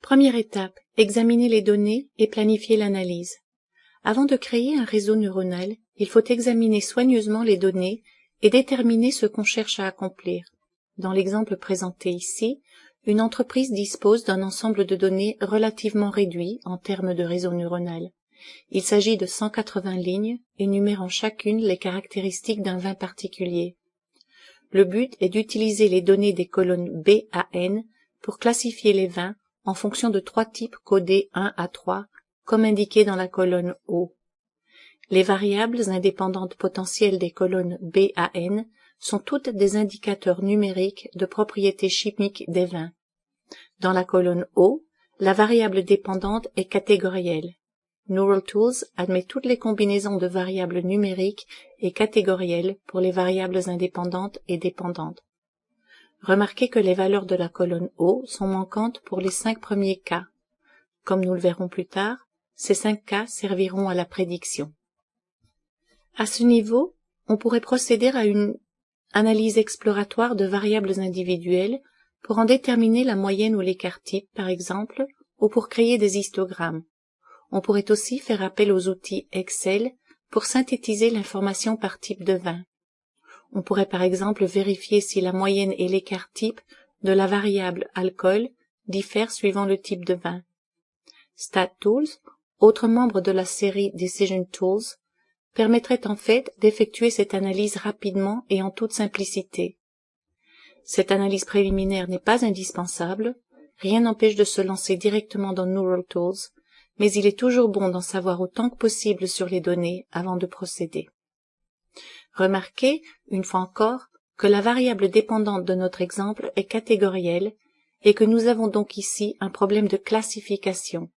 Première étape, examiner les données et planifier l'analyse. Avant de créer un réseau neuronal, il faut examiner soigneusement les données et déterminer ce qu'on cherche à accomplir. Dans l'exemple présenté ici, une entreprise dispose d'un ensemble de données relativement réduit en termes de réseau neuronal. Il s'agit de 180 lignes énumérant chacune les caractéristiques d'un vin particulier. Le but est d'utiliser les données des colonnes B à N pour classifier les vins en fonction de 3 types codés 1 à 3, comme indiqué dans la colonne O. Les variables indépendantes potentielles des colonnes B à N sont toutes des indicateurs numériques de propriétés chimiques des vins. Dans la colonne O, la variable dépendante est catégorielle. Neural Tools admet toutes les combinaisons de variables numériques et catégorielles pour les variables indépendantes et dépendantes. Remarquez que les valeurs de la colonne O sont manquantes pour les 5 premiers cas. Comme nous le verrons plus tard, ces 5 cas serviront à la prédiction. À ce niveau, on pourrait procéder à une analyse exploratoire de variables individuelles pour en déterminer la moyenne ou l'écart type, par exemple, ou pour créer des histogrammes. On pourrait aussi faire appel aux outils Excel pour synthétiser l'information par type de vin. On pourrait par exemple vérifier si la moyenne et l'écart type de la variable alcool diffèrent suivant le type de vin. StatTools, autre membre de la série Decision Tools, permettrait en fait d'effectuer cette analyse rapidement et en toute simplicité. Cette analyse préliminaire n'est pas indispensable, rien n'empêche de se lancer directement dans Neural Tools, mais il est toujours bon d'en savoir autant que possible sur les données avant de procéder. Remarquez, une fois encore, que la variable dépendante de notre exemple est catégorielle et que nous avons donc ici un problème de classification.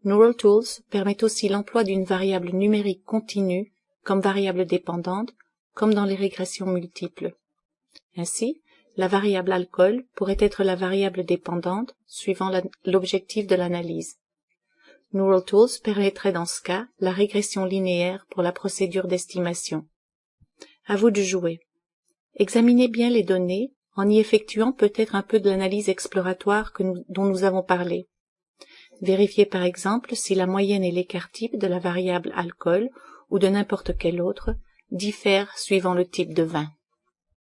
Neural Tools permet aussi l'emploi d'une variable numérique continue comme variable dépendante, comme dans les régressions multiples. Ainsi, la variable alcool pourrait être la variable dépendante suivant l'objectif de l'analyse. Neural Tools permettrait dans ce cas la régression linéaire pour la procédure d'estimation. À vous de jouer. Examinez bien les données en y effectuant peut-être un peu de l'analyse exploratoire dont nous avons parlé. Vérifiez par exemple si la moyenne et l'écart type de la variable alcool ou de n'importe quelle autre diffèrent suivant le type de vin.